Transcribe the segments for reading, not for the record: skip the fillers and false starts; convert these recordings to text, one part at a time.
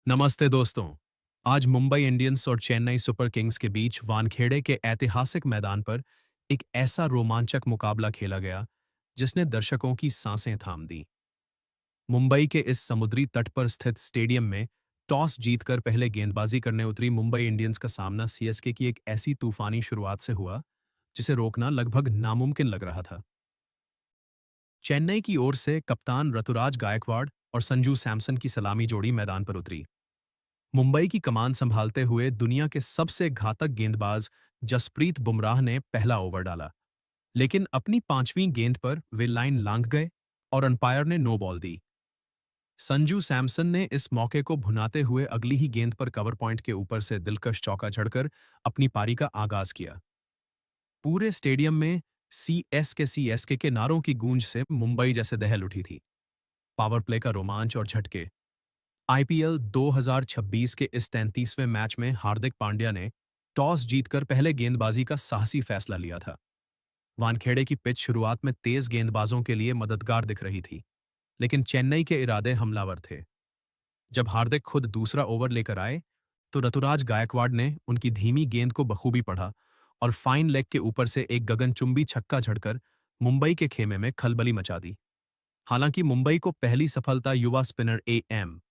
नमस्ते दोस्तों। आज मुंबई इंडियंस और चेन्नई सुपर किंग्स के बीच वानखेड़े के ऐतिहासिक मैदान पर एक ऐसा रोमांचक मुकाबला खेला गया जिसने दर्शकों की सांसें थाम दी। मुंबई के इस समुद्री तट पर स्थित स्टेडियम में टॉस जीतकर पहले गेंदबाजी करने उतरी मुंबई इंडियंस का सामना सीएसके की एक ऐसी तूफानी शुरुआत से हुआ जिसे रोकना लगभग नामुमकिन लग रहा था। चेन्नई की ओर से कप्तान ऋतुराज गायकवाड़ और संजू सैमसन की सलामी जोड़ी मैदान पर उतरी। मुंबई की कमान संभालते हुए दुनिया के सबसे घातक गेंदबाज जसप्रीत बुमराह ने पहला ओवर डाला, लेकिन अपनी पांचवीं गेंद पर वे लाइन लांघ गए और अंपायर ने नो बॉल दी। संजू सैमसन ने इस मौके को भुनाते हुए अगली ही गेंद पर कवर पॉइंट के ऊपर से दिलकश चौका जड़कर अपनी पारी का आगाज किया। पूरे स्टेडियम में सीएसके के नारों की गूंज से मुंबई जैसे दहल उठी थी। पावर प्ले का रोमांच और झटके। आईपीएल 2026 के इस 33वें मैच में हार्दिक पांड्या ने टॉस जीतकर पहले गेंदबाजी का साहसी फैसला लिया था। वानखेड़े की पिच शुरुआत में तेज गेंदबाजों के लिए मददगार दिख रही थी, लेकिन चेन्नई के इरादे हमलावर थे। जब हार्दिक खुद दूसरा ओवर लेकर आए, तो ऋतुराज गायकवाड़ ने उनकी धीमी गेंद को बखूबी पढ़ा और फाइन लेग के ऊपर से एक गगनचुंबी छक्का झड़कर मुंबई के खेमे में खलबली मचा दी। हालांकि मुंबई को पहली सफलता युवा स्पिनर एएम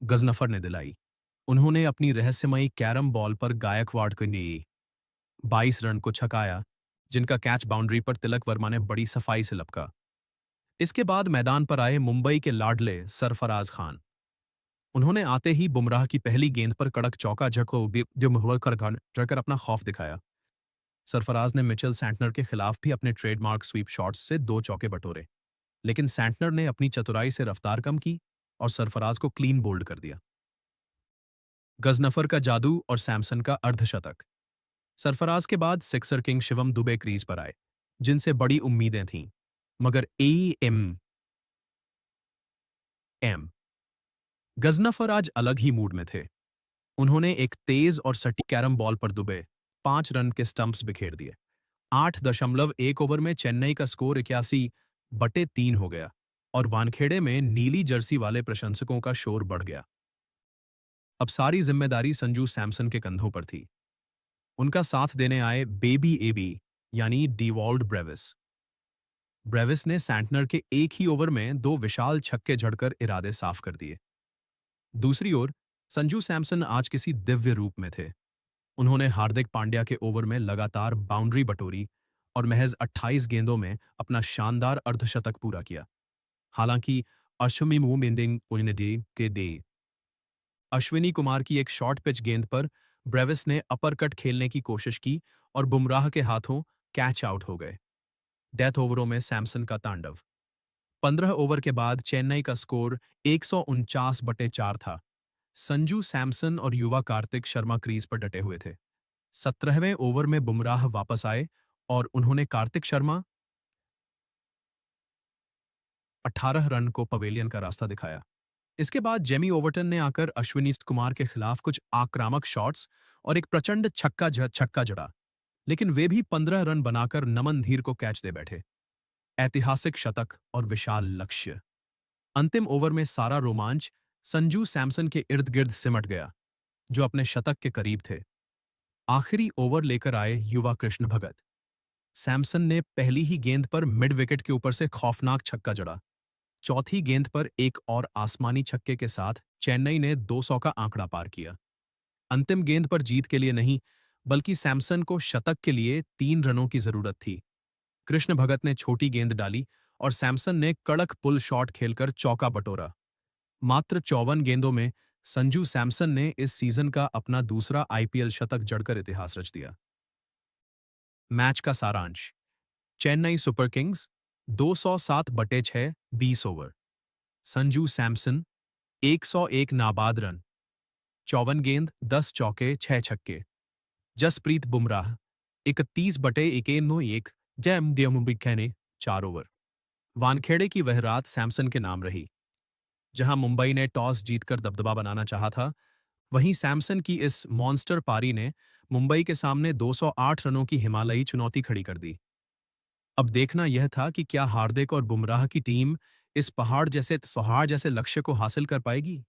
गजनफर ने दिलाई। उन्होंने अपनी रहस्यमयी कैरम बॉल पर गायकवाड़ को नी 22 रन को छकाया, जिनका कैच बाउंड्री पर तिलक वर्मा ने बड़ी सफाई से लपका। इसके बाद मैदान पर आए मुंबई के लाडले सरफराज खान। उन्होंने आते ही बुमराह की पहली गेंद पर कड़क चौका जड़कर अपना खौफ दिखाया। सरफराज ने मिचेल सैंटनर के खिलाफ भी अपने ट्रेडमार्क स्वीप शॉट्स से 2 चौके बटोरे, लेकिन सैंटनर ने अपनी चतुराई से रफ्तार कम की और सरफराज को क्लीन बोल्ड कर दिया। गजनफर का जादू और सैमसन का अर्धशतक। सरफराज के बाद sixer king Shivam Dubey crease पर आए, जिनसे बड़ी उम्मीदें थीं, मगर एम गजनफर आज अलग ही मूड में थे। उन्होंने एक तेज और सटीक कैरम बॉल पर दुबे 5 रन के स्टंप्स बिखेर दिए। 8.1 ओवर में चेन्नई का स्कोर 81/3 हो गया और वानखेड़े में नीली जर्सी वाले प्रशंसकों का शोर बढ़ गया। अब सारी जिम्मेदारी संजू सैमसन के कंधों पर थी। उनका साथ देने आए बेबी एबी यानी डीवॉल्ड ब्रेविस। ब्रेविस ने सैंटनर के एक ही ओवर में 2 विशाल छक्के झड़कर इरादे साफ कर दिए। दूसरी ओर संजू सैमसन आज किसी दिव्य रूप में थे। उन्होंने हार्दिक पांड्या के ओवर में लगातार बाउंड्री बटोरी और महज 28 गेंदों में अपना शानदार अर्धशतक पूरा किया। हालांकि अश्विनी मूविंडिंग के दे अश्विनी कुमार की एक शॉर्ट पिच गेंद पर ब्रेविस ने अपरकट खेलने की कोशिश की और बुमराह के हाथों कैच आउट हो गए। डेथ ओवरों में सैमसन का तांडव। 15 ओवर के बाद चेन्नई का स्कोर 149/4 था। संजू सैमसन और युवा कार्तिक शर्मा क्रीज पर डटे हुए थे। 17वें ओवर में बुमराह वापस आए और उन्होंने कार्तिक शर्मा 18 रन को पवेलियन का रास्ता दिखाया। इसके बाद जेमी ओवर्टन ने आकर अश्विनी कुमार के खिलाफ कुछ आक्रामक शॉट्स और एक प्रचंड छक्का जड़ा, लेकिन वे भी 15 रन बनाकर नमन धीर को कैच दे बैठे। ऐतिहासिक शतक और विशाल लक्ष्य। अंतिम ओवर में सारा रोमांच संजू सैमसन के इर्द गिर्द सिमट गया, जो अपने शतक के करीब थे। आखिरी ओवर लेकर आए युवा कृष्ण भगत। सैमसन ने पहली ही गेंद पर मिड विकेट के ऊपर से खौफनाक छक्का जड़ा। चौथी गेंद पर एक और आसमानी छक्के के साथ चेन्नई ने 200 का आंकड़ा पार किया। अंतिम गेंद पर जीत के लिए नहीं, बल्कि सैमसन को शतक के लिए 3 रनों की जरूरत थी। कृष्ण भगत ने छोटी गेंद डाली और सैमसन ने कड़क पुल शॉट खेलकर चौका बटोरा। मात्र 54 गेंदों में संजू सैमसन ने इस सीजन का अपना दूसरा आईपीएल शतक जड़कर इतिहास रच दिया। मैच का सारांश। Chennai super Kings 207/6 20 over. Sanju Samson 101 नाबाद रन, 54 गेंद 10 चौके 6 छक्के। जसप्रीत बुमराह 31/1 ने 4 ओवर। वानखेड़े की वह रात सैमसन के नाम रही। जहां मुंबई ने टॉस जीतकर दबदबा बनाना चाहा था, वहीं सैमसन की इस मॉन्स्टर पारी ने मुंबई के सामने 208 रनों की हिमालयी चुनौती खड़ी कर दी। अब देखना यह था कि क्या हार्दिक और बुमराह की टीम इस पहाड़ जैसे लक्ष्य को हासिल कर पाएगी।